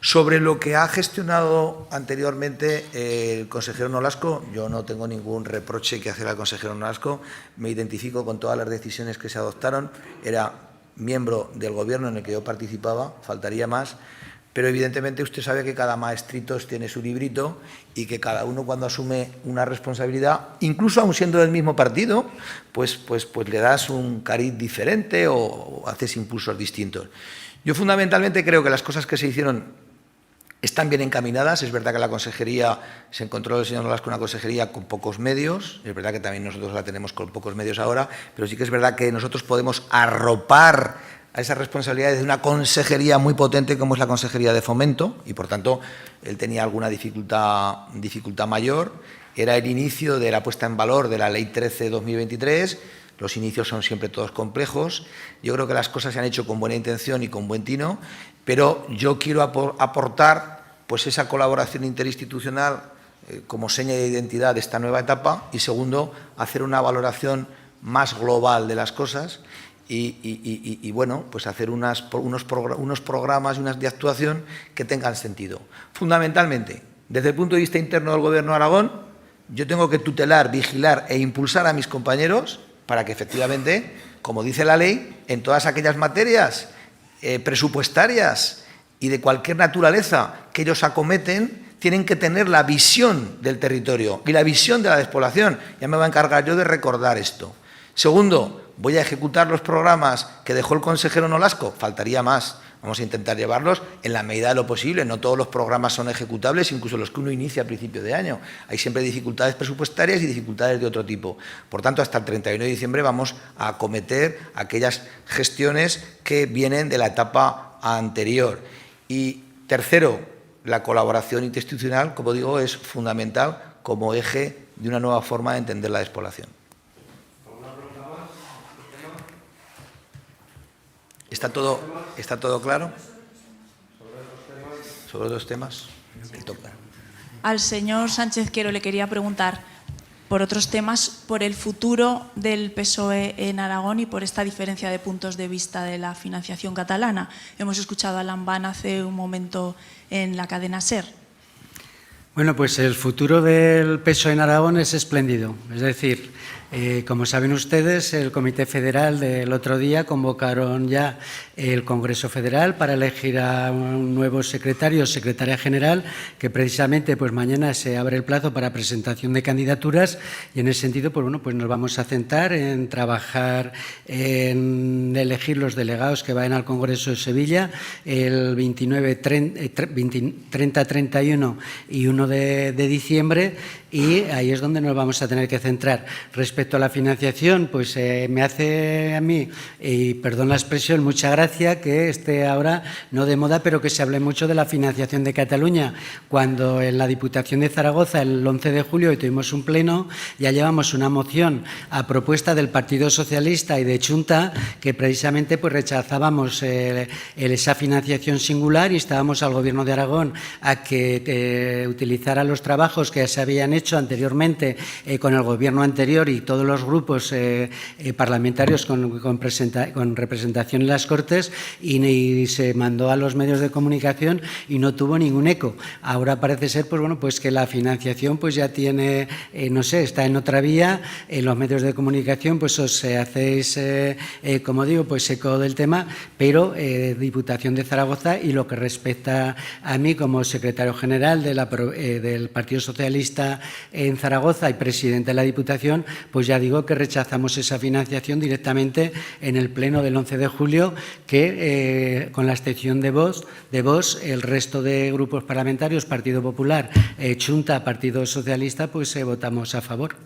Sobre lo que ha gestionado anteriormente el consejero Nolasco, yo no tengo ningún reproche que hacer al consejero Nolasco, me identifico con todas las decisiones que se adoptaron, era miembro del gobierno en el que yo participaba, faltaría más, pero evidentemente usted sabe que cada maestrito tiene su librito y que cada uno cuando asume una responsabilidad, incluso aun siendo del mismo partido, pues le das un cariz diferente o haces impulsos distintos. Yo fundamentalmente creo que las cosas que se hicieron están bien encaminadas. Es verdad que la consejería, se encontró el señor Nolasco una consejería con pocos medios, es verdad que también nosotros la tenemos con pocos medios ahora, pero sí que es verdad que nosotros podemos arropar a esas responsabilidades de una consejería muy potente como es la Consejería de Fomento y, por tanto, él tenía alguna dificultad mayor. Era el inicio de la puesta en valor de la Ley 13/2023, los inicios son siempre todos complejos. Yo creo que las cosas se han hecho con buena intención y con buen tino, pero yo quiero aportar pues esa colaboración interinstitucional como seña de identidad de esta nueva etapa y, segundo, hacer una valoración más global de las cosas y bueno, pues hacer unos programas y unas de actuación que tengan sentido. Fundamentalmente, desde el punto de vista interno del Gobierno de Aragón, yo tengo que tutelar, vigilar e impulsar a mis compañeros para que efectivamente, como dice la ley, en todas aquellas materias presupuestarias y de cualquier naturaleza que ellos acometen, tienen que tener la visión del territorio y la visión de la despoblación. Ya me voy a encargar yo de recordar esto. Segundo, voy a ejecutar los programas que dejó el consejero Nolasco. Faltaría más. Vamos a intentar llevarlos en la medida de lo posible. No todos los programas son ejecutables, incluso los que uno inicia a principio de año. Hay siempre dificultades presupuestarias y dificultades de otro tipo. Por tanto, hasta el 31 de diciembre vamos a acometer aquellas gestiones que vienen de la etapa anterior. Y tercero, la colaboración interinstitucional, como digo, es fundamental como eje de una nueva forma de entender la despoblación. ¿Está todo claro? ¿Sobre otros temas? Me toca. Al señor Sánchez Quero le quería preguntar por otros temas, por el futuro del PSOE en Aragón y por esta diferencia de puntos de vista de la financiación catalana. Hemos escuchado a Lambán hace un momento en la cadena SER. Bueno, pues el futuro del PSOE en Aragón es espléndido. Es decir, Como saben ustedes, el Comité Federal del otro día convocaron ya el Congreso Federal para elegir a un nuevo secretario o secretaria general, que precisamente pues mañana se abre el plazo para presentación de candidaturas, y en ese sentido pues nos vamos a centrar en trabajar en elegir los delegados que vayan al Congreso de Sevilla el 29, 30, 31 y 1 de diciembre, y ahí es donde nos vamos a tener que centrar. Respecto a la financiación, pues me hace a mí, y perdón la expresión, mucha gracia que esté ahora, no de moda, pero que se hable mucho de la financiación de Cataluña, cuando en la Diputación de Zaragoza el 11 de julio tuvimos un pleno, ya llevamos una moción a propuesta del Partido Socialista y de Chunta, que precisamente pues rechazábamos esa financiación singular y estábamos al Gobierno de Aragón a que utilizara los trabajos que se habían hecho anteriormente con el Gobierno anterior y todos los grupos parlamentarios con representación en las Cortes, y se mandó a los medios de comunicación y no tuvo ningún eco. Ahora parece ser pues que la financiación pues ya tiene, no sé, está en otra vía. En los medios de comunicación pues os hacéis, como digo, pues eco del tema, pero Diputación de Zaragoza, y lo que respecta a mí como secretario general del Partido Socialista en Zaragoza y presidente de la Diputación, pues ya digo que rechazamos esa financiación directamente en el pleno del 11 de julio, que con la excepción de Vox, el resto de grupos parlamentarios, Partido Popular, Chunta, Partido Socialista, pues votamos a favor.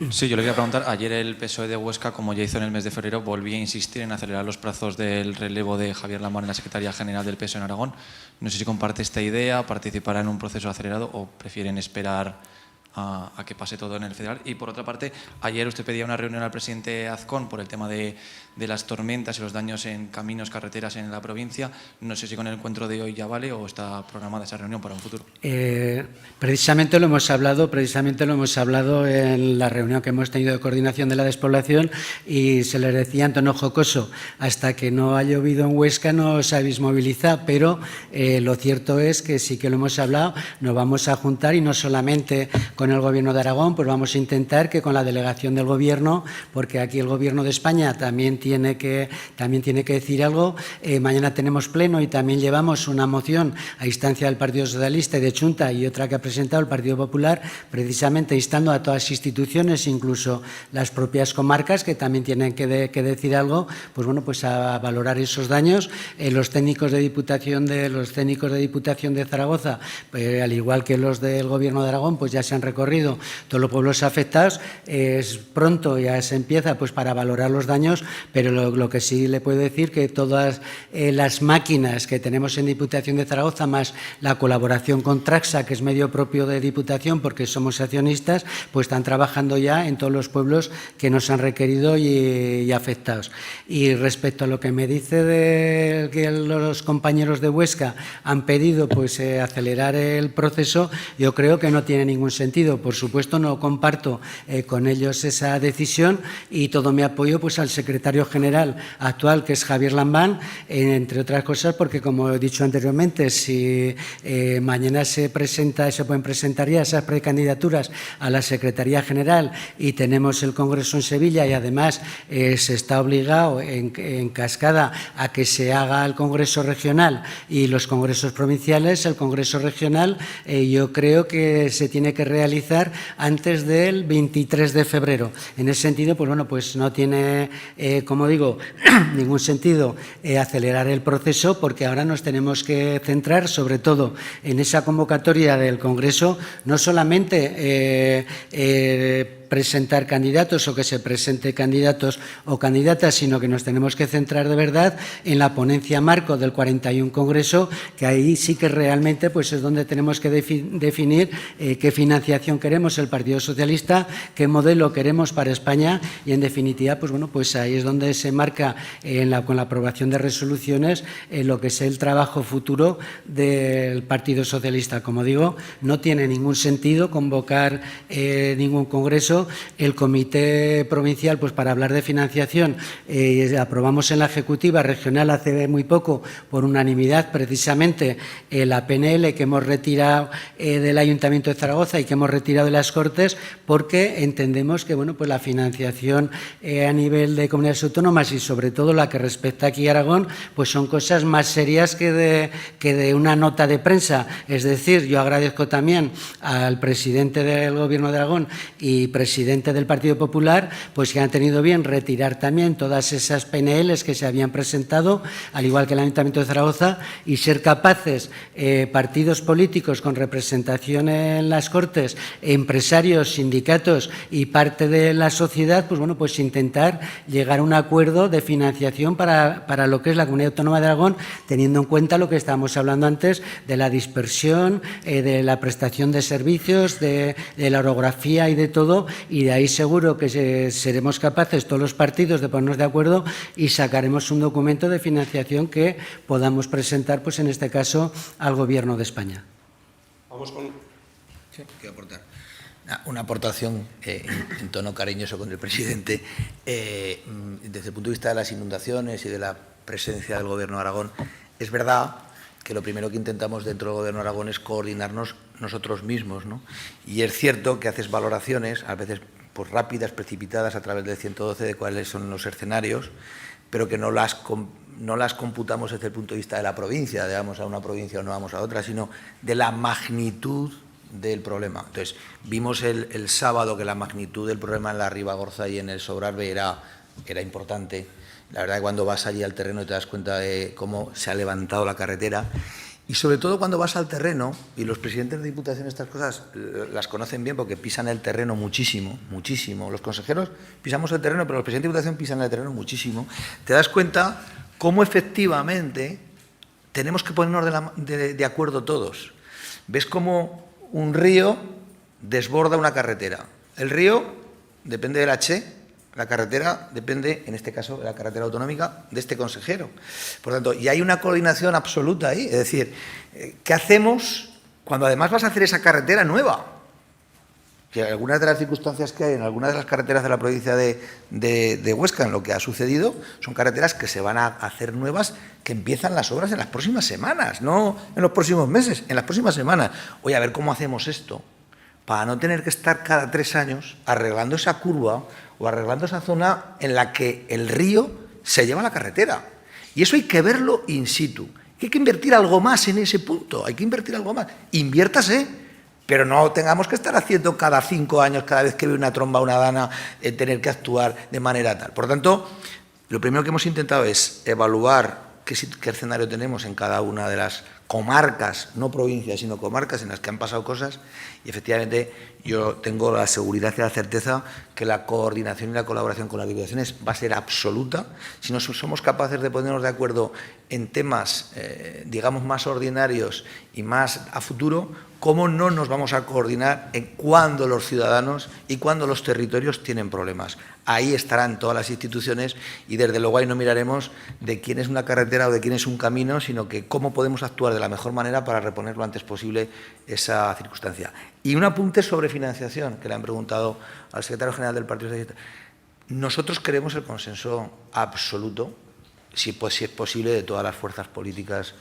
Sí, yo le quería preguntar, ayer el PSOE de Huesca, como ya hizo en el mes de febrero, volvía a insistir en acelerar los plazos del relevo de Javier Lambán en la Secretaría General del PSOE en Aragón. No sé si comparte esta idea, participará en un proceso acelerado o prefieren esperar a que pase todo en el federal. Y por otra parte, ayer usted pedía una reunión al presidente Azcón por el tema de las tormentas y los daños en caminos, carreteras en la provincia. No sé si con el encuentro de hoy ya vale o está programada esa reunión para un futuro. Precisamente lo hemos hablado en la reunión que hemos tenido de coordinación de la despoblación, y se les decía en tono jocoso, hasta que no ha llovido en Huesca no os habéis movilizado, pero lo cierto es que sí que lo hemos hablado, nos vamos a juntar, y no solamente con el Gobierno de Aragón, pues vamos a intentar que con la delegación del Gobierno, porque aquí el Gobierno de España también tiene que decir algo. Mañana tenemos pleno y también llevamos una moción a instancia del Partido Socialista y de Chunta, y otra que ha presentado el Partido Popular, precisamente instando a todas las instituciones, incluso las propias comarcas, que también tienen que decir algo, pues bueno, pues a valorar esos daños. Los técnicos de Diputación de Zaragoza, al igual que los del Gobierno de Aragón, pues ya se han recorrido todos los pueblos afectados. Es pronto, ya se empieza pues para valorar los daños, pero lo que sí le puedo decir que todas las máquinas que tenemos en Diputación de Zaragoza, más la colaboración con Traxa, que es medio propio de Diputación porque somos accionistas, pues están trabajando ya en todos los pueblos que nos han requerido y afectados. Y respecto a lo que me dice de que los compañeros de Huesca han pedido pues acelerar el proceso, yo creo que no tiene ningún sentido. Por supuesto, no comparto con ellos esa decisión, y todo mi apoyo pues al secretario general actual, que es Javier Lambán, entre otras cosas porque, como he dicho anteriormente, si mañana se pueden presentar ya esas precandidaturas a la Secretaría General y tenemos el Congreso en Sevilla, y además se está obligado en cascada a que se haga el Congreso regional y los congresos provinciales, el Congreso regional yo creo que se tiene que realizar antes del 23 de febrero. En ese sentido, pues bueno, pues no tiene, como digo, ningún sentido acelerar el proceso, porque ahora nos tenemos que centrar sobre todo en esa convocatoria del Congreso, no solamente presentar candidatos o que se presente candidatos o candidatas, sino que nos tenemos que centrar de verdad en la ponencia marco del 41 Congreso, que ahí sí que realmente pues es donde tenemos que definir qué financiación queremos el Partido Socialista, qué modelo queremos para España, y en definitiva pues bueno, pues ahí es donde se marca con la aprobación de resoluciones lo que es el trabajo futuro del Partido Socialista. Como digo, no tiene ningún sentido convocar ningún congreso caso, el Comité Provincial, pues para hablar de financiación, aprobamos en la Ejecutiva Regional hace muy poco, por unanimidad, precisamente la PNL que hemos retirado del Ayuntamiento de Zaragoza y que hemos retirado de las Cortes, porque entendemos que bueno, pues la financiación a nivel de comunidades autónomas y sobre todo la que respecta aquí a Aragón, pues son cosas más serias que de una nota de prensa. Es decir, yo agradezco también al presidente del Gobierno de Aragón y presidente del Partido Popular, pues que han tenido bien retirar también todas esas PNLs que se habían presentado, al igual que el Ayuntamiento de Zaragoza, y ser capaces, partidos políticos con representación en las Cortes, empresarios, sindicatos y parte de la sociedad, pues bueno, pues intentar llegar a un acuerdo de financiación para lo que es la Comunidad Autónoma de Aragón, teniendo en cuenta lo que estábamos hablando antes de la dispersión, de la prestación de servicios, de la orografía y de todo, y de ahí seguro que seremos capaces todos los partidos de ponernos de acuerdo y sacaremos un documento de financiación que podamos presentar, pues en este caso, al Gobierno de España. Vamos con... Sí, quiero aportar. Una aportación en tono cariñoso con el presidente. Desde el punto de vista de las inundaciones y de la presencia del Gobierno de Aragón, es verdad que lo primero que intentamos dentro del Gobierno de Aragón es coordinarnos nosotros mismos, ¿no? Y es cierto que haces valoraciones, a veces pues rápidas, precipitadas, a través del 112 de cuáles son los escenarios, pero que no las computamos desde el punto de vista de la provincia, de vamos a una provincia o no vamos a otra, sino de la magnitud del problema. Entonces, vimos el sábado que la magnitud del problema en la Ribagorza y en el Sobrarbe era importante. La verdad que cuando vas allí al terreno te das cuenta de cómo se ha levantado la carretera y sobre todo cuando vas al terreno, y los presidentes de Diputación estas cosas las conocen bien porque pisan el terreno muchísimo, muchísimo. Los consejeros pisamos el terreno, pero los presidentes de Diputación pisan el terreno muchísimo. Te das cuenta cómo efectivamente tenemos que ponernos de acuerdo todos. Ves cómo un río desborda una carretera. El río depende del H, la carretera depende, en este caso, de la carretera autonómica de este consejero. Por tanto, y hay una coordinación absoluta ahí. Es decir, ¿qué hacemos cuando además vas a hacer esa carretera nueva? Que algunas de las circunstancias que hay en algunas de las carreteras de la provincia de Huesca, en lo que ha sucedido, son carreteras que se van a hacer nuevas, que empiezan las obras en las próximas semanas, no en los próximos meses, en las próximas semanas. Oye, a ver cómo hacemos esto, para no tener que estar cada 3 años arreglando esa curva o arreglando esa zona en la que el río se lleva la carretera. Y eso hay que verlo in situ. Hay que invertir algo más en ese punto, hay que invertir algo más. Inviértase, pero no tengamos que estar haciendo cada 5 años, cada vez que ve una tromba o una dana, tener que actuar de manera tal. Por tanto, lo primero que hemos intentado es evaluar qué escenario tenemos en cada una de las comarcas, no provincias, sino comarcas en las que han pasado cosas, y efectivamente yo tengo la seguridad y la certeza que la coordinación y la colaboración con las diputaciones va a ser absoluta. Si no somos capaces de ponernos de acuerdo en temas, digamos, más ordinarios y más a futuro, ¿cómo no nos vamos a coordinar en cuando los ciudadanos y cuando los territorios tienen problemas? Ahí estarán todas las instituciones y desde luego ahí no miraremos de quién es una carretera o de quién es un camino, sino que cómo podemos actuar de la mejor manera para reponer lo antes posible esa circunstancia. Y un apunte sobre financiación, que le han preguntado al secretario general del Partido Socialista. Nosotros queremos el consenso absoluto, si es posible, de todas las fuerzas políticas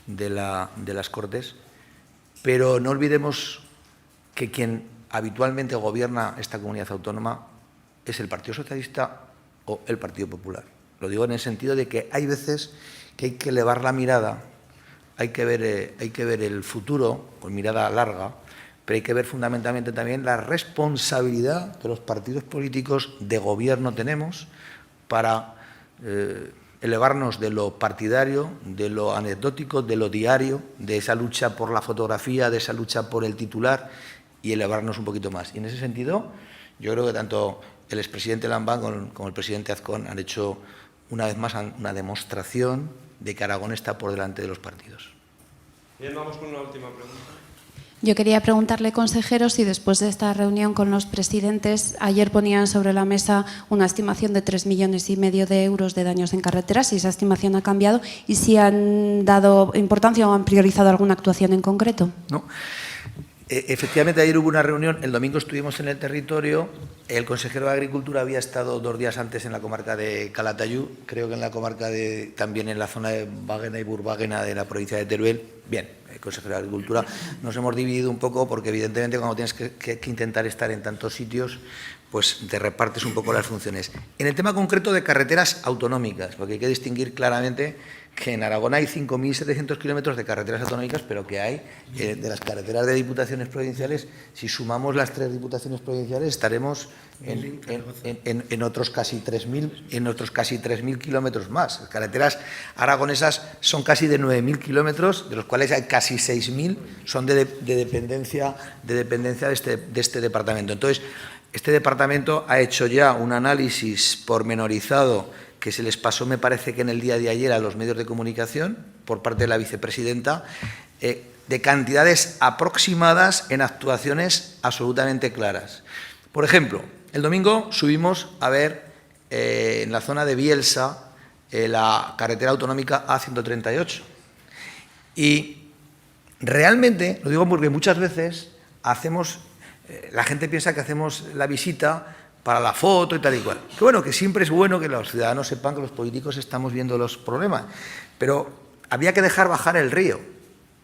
de las Cortes, pero no olvidemos que quien habitualmente gobierna esta comunidad autónoma es el Partido Socialista o el Partido Popular. Lo digo en el sentido de que hay veces que hay que elevar la mirada, hay que ver el futuro con mirada larga, pero hay que ver fundamentalmente también la responsabilidad que los partidos políticos de gobierno tenemos para elevarnos de lo partidario, de lo anecdótico, de lo diario, de esa lucha por la fotografía, de esa lucha por el titular y elevarnos un poquito más. Y en ese sentido, yo creo que tanto el expresidente Lambán como el presidente Azcón han hecho una vez más una demostración de que Aragón está por delante de los partidos. Bien, vamos con una última pregunta. Yo quería preguntarle, consejero, si después de esta reunión con los presidentes, ayer ponían sobre la mesa una estimación de 3,5 millones de euros de daños en carreteras, si esa estimación ha cambiado y si han dado importancia o han priorizado alguna actuación en concreto. No. Efectivamente, ayer hubo una reunión, el domingo estuvimos en el territorio, el consejero de Agricultura había estado 2 días antes en la comarca de Calatayud, creo que en la comarca también en la zona de Baguena y Burbaguena de la provincia de Teruel. Bien, el consejero de Agricultura, nos hemos dividido un poco porque evidentemente cuando tienes que intentar estar en tantos sitios, pues te repartes un poco las funciones. En el tema concreto de carreteras autonómicas, porque hay que distinguir claramente que en Aragón hay 5.700 kilómetros de carreteras autonómicas, pero que hay de las carreteras de diputaciones provinciales, si sumamos las 3 diputaciones provinciales, estaremos en otros casi 3.000 kilómetros más. Las carreteras aragonesas son casi de 9.000 kilómetros, de los cuales hay casi 6.000 son de dependencia de este departamento. Entonces, este departamento ha hecho ya un análisis pormenorizado que se les pasó, me parece que en el día de ayer, a los medios de comunicación, por parte de la vicepresidenta, de cantidades aproximadas en actuaciones absolutamente claras. Por ejemplo, el domingo subimos a ver en la zona de Bielsa la carretera autonómica A138. Y realmente, lo digo porque muchas veces la gente piensa que hacemos la visita para la foto y tal y cual. Que bueno, que siempre es bueno que los ciudadanos sepan que los políticos estamos viendo los problemas, pero había que dejar bajar el río.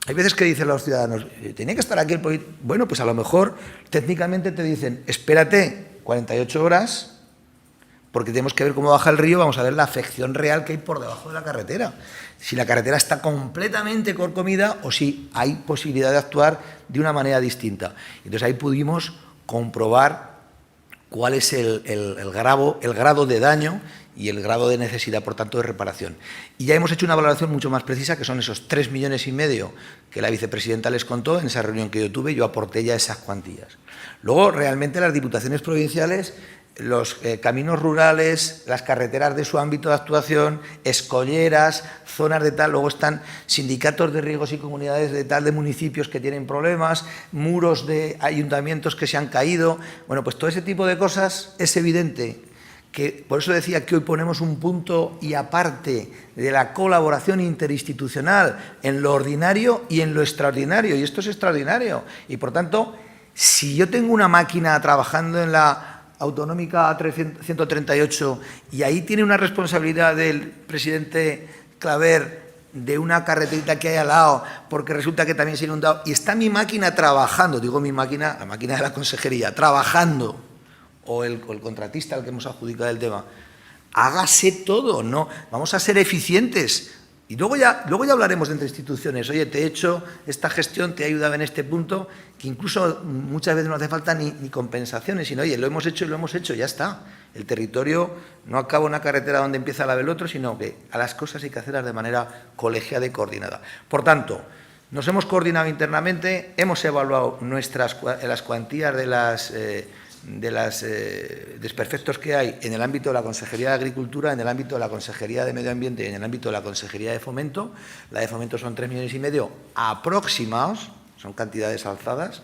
Hay veces que dicen los ciudadanos, ¿tenía que estar aquí el político? Bueno, pues a lo mejor técnicamente te dicen, espérate 48 horas, porque tenemos que ver cómo baja el río, vamos a ver la afección real que hay por debajo de la carretera. Si la carretera está completamente carcomida o si hay posibilidad de actuar de una manera distinta. Entonces ahí pudimos comprobar cuál es el grado de daño y el grado de necesidad, por tanto, de reparación. Y ya hemos hecho una valoración mucho más precisa, que son esos 3,5 millones que la vicepresidenta les contó en esa reunión que yo tuve, yo aporté ya esas cuantías. Luego, realmente, las diputaciones provinciales, los caminos rurales, las carreteras de su ámbito de actuación, escolleras, zonas de tal, luego están sindicatos de riegos y comunidades de tal, de municipios que tienen problemas, muros de ayuntamientos que se han caído. Bueno, pues todo ese tipo de cosas es evidente que, por eso decía que hoy ponemos un punto y aparte de la colaboración interinstitucional en lo ordinario y en lo extraordinario, y esto es extraordinario. Y, por tanto, si yo tengo una máquina trabajando en la autonómica 138 y ahí tiene una responsabilidad del presidente Claver de una carreterita que hay al lado porque resulta que también se ha inundado y está mi máquina trabajando, digo mi máquina, la máquina de la consejería, trabajando, o el contratista al que hemos adjudicado el tema, hágase todo, no, vamos a ser eficientes. Y luego ya hablaremos de entre instituciones. Oye, te he hecho esta gestión, te he ayudado en este punto, que incluso muchas veces no hace falta ni compensaciones, sino, oye, lo hemos hecho y lo hemos hecho, ya está. El territorio no acaba una carretera donde empieza la del otro, sino que a las cosas hay que hacerlas de manera colegiada y coordinada. Por tanto, nos hemos coordinado internamente, hemos evaluado las cuantías de los desperfectos que hay en el ámbito de la Consejería de Agricultura, en el ámbito de la Consejería de Medio Ambiente y en el ámbito de la Consejería de Fomento. La de Fomento son 3,5 millones aproximados, son cantidades alzadas,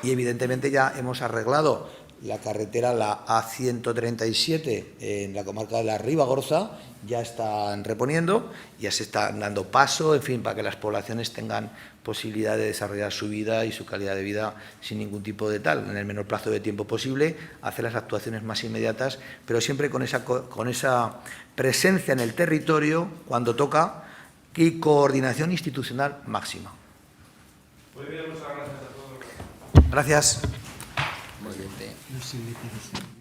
y evidentemente ya hemos arreglado la carretera, la A137, en la comarca de la Ribagorza, ya están reponiendo, ya se están dando paso, en fin, para que las poblaciones tengan posibilidad de desarrollar su vida y su calidad de vida sin ningún tipo de tal, en el menor plazo de tiempo posible, hacer las actuaciones más inmediatas, pero siempre con esa presencia en el territorio cuando toca y coordinación institucional máxima. Muy bien, muchas gracias a todos. Gracias. Los invitados.